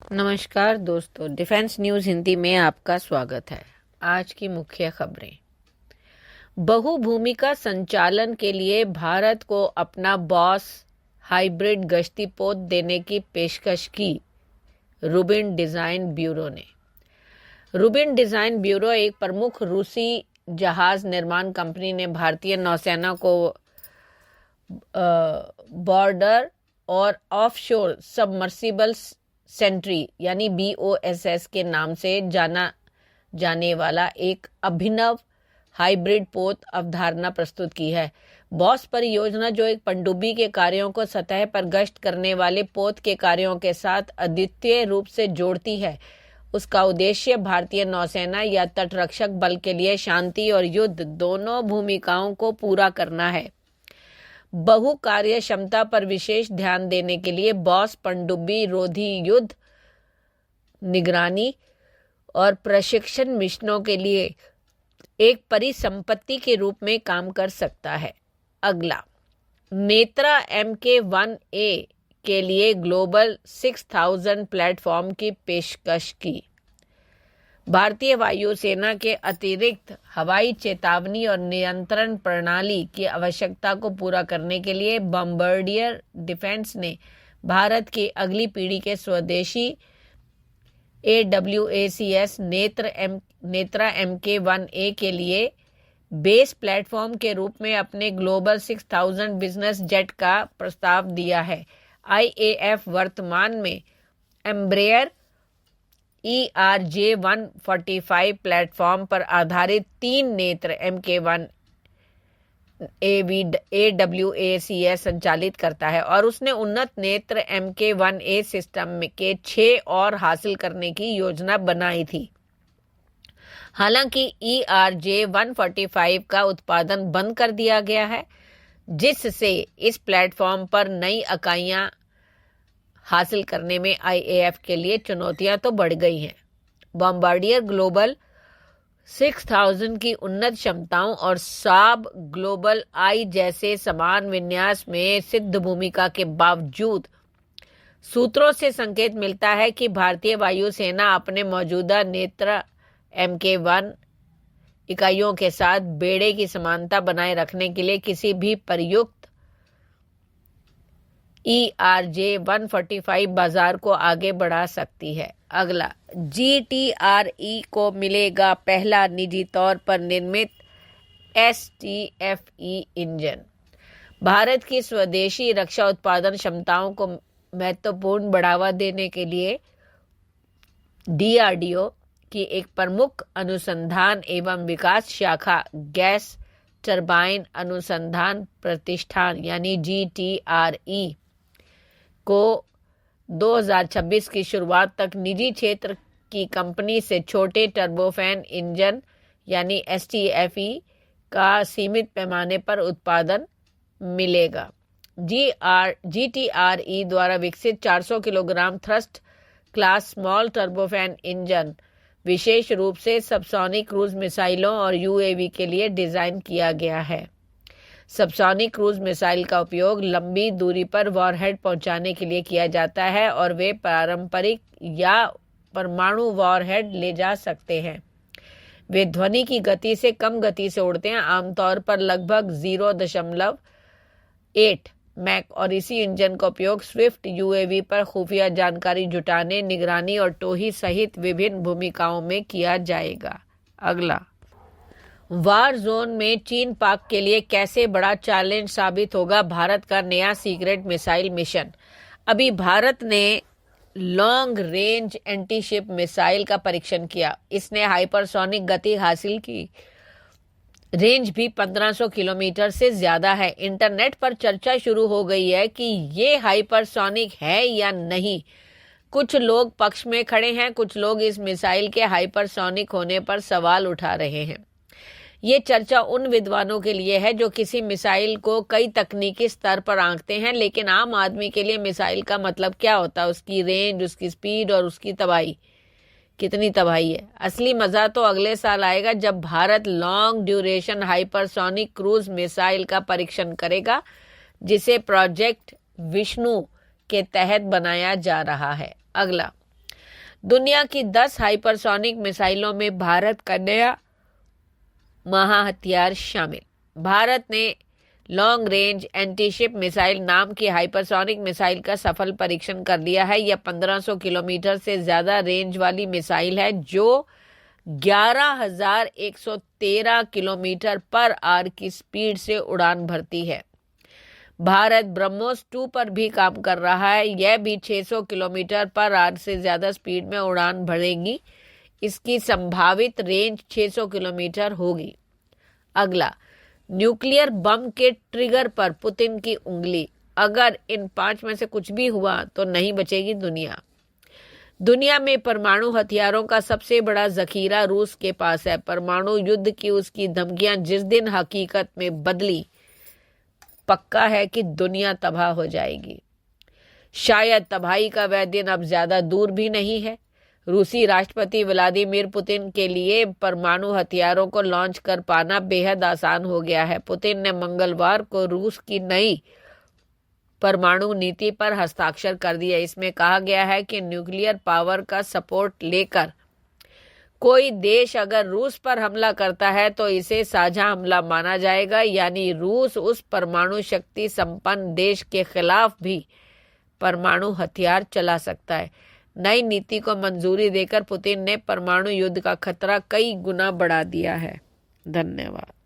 नमस्कार दोस्तों, defence news Hindi में आपका स्वागत है। आज की मुख्य खबरें। बहुभूमिका संचालन के लिए भारत को अपना बॉस हाइब्रिड गश्ती पोत देने की पेशकश की रूबिन डिजाइन ब्यूरो ने। रूबिन डिजाइन ब्यूरो एक प्रमुख रूसी जहाज निर्माण कंपनी ने भारतीय नौसेना को बॉर्डर और ऑफशोर सबमर्सिबल सेंट्री यानी BOSS के नाम से जाना जाने वाला एक अभिनव हाइब्रिड पोत अवधारणा प्रस्तुत की है। बॉस परियोजना, जो एक पनडुब्बी के कार्यों को सतह पर गश्त करने वाले पोत के कार्यों के साथ अद्वितीय रूप से जोड़ती है, उसका उद्देश्य भारतीय नौसेना या तटरक्षक बल के लिए शांति और युद्ध दोनों भूमिकाओं को पूरा करना है। बहु कार्य क्षमता पर विशेष ध्यान देने के लिए बॉस पनडुब्बी रोधी युद्ध निगरानी और प्रशिक्षण मिशनों के लिए एक परिसंपत्ति के रूप में काम कर सकता है। अगला, नेत्रा Mk1A के लिए ग्लोबल 6000 प्लेटफॉर्म की पेशकश की। भारतीय वायुसेना के अतिरिक्त हवाई चेतावनी और नियंत्रण प्रणाली की आवश्यकता को पूरा करने के लिए बॉम्बार्डियर डिफेंस ने भारत की अगली पीढ़ी के स्वदेशी AWACS नेत्रा Mk1A के लिए बेस प्लेटफॉर्म के रूप में अपने ग्लोबल 6000 बिजनेस जेट का प्रस्ताव दिया है। IAF वर्तमान में एम्ब्रेयर ERJ-145 प्लेटफॉर्म पर आधारित 3 नेत्र Mk1 AWACS संचालित करता है और उसने उन्नत नेत्र Mk1A सिस्टम के 6 और हासिल करने की योजना बनाई थी। हालांकि ERJ-145 का उत्पादन बंद कर दिया गया है, जिससे इस प्लेटफॉर्म पर नई इकाइयां हासिल करने में IAF के लिए चुनौतियां तो बढ़ गई हैं। बॉम्बार्डियर ग्लोबल 6000 की उन्नत क्षमताओं और साब ग्लोबल आई जैसे समान विन्यास में सिद्ध भूमिका के बावजूद सूत्रों से संकेत मिलता है कि भारतीय वायुसेना अपने मौजूदा नेत्रा Mk1 इकाइयों के साथ बेड़े की समानता बनाए रखने के लिए किसी भी प्रयुक्त ERJ-145 बाजार को आगे बढ़ा सकती है। अगला, GTRE को मिलेगा पहला निजी तौर पर निर्मित STFE इंजन। भारत की स्वदेशी रक्षा उत्पादन क्षमताओं को महत्वपूर्ण बढ़ावा देने के लिए DRDO की एक प्रमुख अनुसंधान एवं विकास शाखा गैस टरबाइन अनुसंधान प्रतिष्ठान यानी GTRE को 2026 की शुरुआत तक निजी क्षेत्र की कंपनी से छोटे टर्बोफैन इंजन यानी STFE का सीमित पैमाने पर उत्पादन मिलेगा। GTRE द्वारा विकसित 400 kilogram thrust class small turbofan engine विशेष रूप से सबसोनिक क्रूज मिसाइलों और UAV के लिए डिजाइन किया गया है। सबसोनिक क्रूज मिसाइल का उपयोग लंबी दूरी पर वॉरहेड पहुंचाने के लिए किया जाता है और वे पारंपरिक या परमाणु वॉरहेड ले जा सकते हैं। वे ध्वनि की गति से कम गति से उड़ते हैं, आमतौर पर लगभग 0.8 मैक, और इसी इंजन का उपयोग स्विफ्ट UAV पर खुफिया जानकारी जुटाने, निगरानी और टोही सहित विभिन्न भूमिकाओं में किया जाएगा। अगला, वार जोन में चीन पाक के लिए कैसे बड़ा चैलेंज साबित होगा भारत का नया सीक्रेट मिसाइल मिशन। अभी भारत ने लॉन्ग रेंज एंटीशिप मिसाइल का परीक्षण किया। इसने हाइपरसोनिक गति हासिल की। रेंज भी 1500 किलोमीटर से ज्यादा है। इंटरनेट पर चर्चा शुरू हो गई है कि ये हाइपरसोनिक है या नहीं। कुछ लोग पक्ष में खड़े हैं, कुछ लोग इस मिसाइल के हाइपरसोनिक होने पर सवाल उठा रहे हैं। ये चर्चा उन विद्वानों के लिए है जो किसी मिसाइल को कई तकनीकी स्तर पर आंकते हैं, लेकिन आम आदमी के लिए मिसाइल का मतलब क्या होता है, उसकी रेंज, उसकी स्पीड और उसकी तबाही, कितनी तबाही है। असली मजा तो अगले साल आएगा जब Bharat long duration hypersonic cruise missile का परीक्षण करेगा, जिसे प्रोजेक्ट विष्णु के तहत बनाया जा रहा है। अगला, दुनिया की 10 हाइपरसोनिक मिसाइलों में भारत का नया महाहथियार शामिल। भारत ने लॉन्ग रेंज एंटीशिप मिसाइल नाम की हाइपरसोनिक मिसाइल का सफल परीक्षण कर लिया है। यह 1500 किलोमीटर से ज्यादा रेंज वाली मिसाइल है जो 11,113 किलोमीटर पर आवर की स्पीड से उड़ान भरती है। भारत ब्रह्मोस 2 पर भी काम कर रहा है। यह भी 600 किलोमीटर पर आवर से ज्यादा स्पीड में उड़ान भरेगी। इसकी संभावित रेंज 600 किलोमीटर होगी। अगला, न्यूक्लियर बम के ट्रिगर पर पुतिन की उंगली। अगर इन 5 में से कुछ भी हुआ तो नहीं बचेगी दुनिया। दुनिया में परमाणु हथियारों का सबसे बड़ा जखीरा रूस के पास है। परमाणु युद्ध की उसकी धमकियां जिस दिन हकीकत में बदली, पक्का है कि दुनिया तबाह हो जाएगी। शायद तबाही का वह दिन अब ज्यादा दूर भी नहीं है। रूसी राष्ट्रपति व्लादिमीर पुतिन के लिए परमाणु हथियारों को लॉन्च कर पाना बेहद आसान हो गया है। पुतिन ने मंगलवार को रूस की नई परमाणु नीति पर हस्ताक्षर कर दिया। इसमें कहा गया है कि न्यूक्लियर पावर का सपोर्ट लेकर कोई देश अगर रूस पर हमला करता है तो इसे साझा हमला माना जाएगा, यानी रूस उस परमाणु शक्ति संपन्न देश के खिलाफ भी परमाणु हथियार चला सकता है। नई नीति को मंजूरी देकर पुतिन ने परमाणु युद्ध का खतरा कई गुना बढ़ा दिया है। धन्यवाद।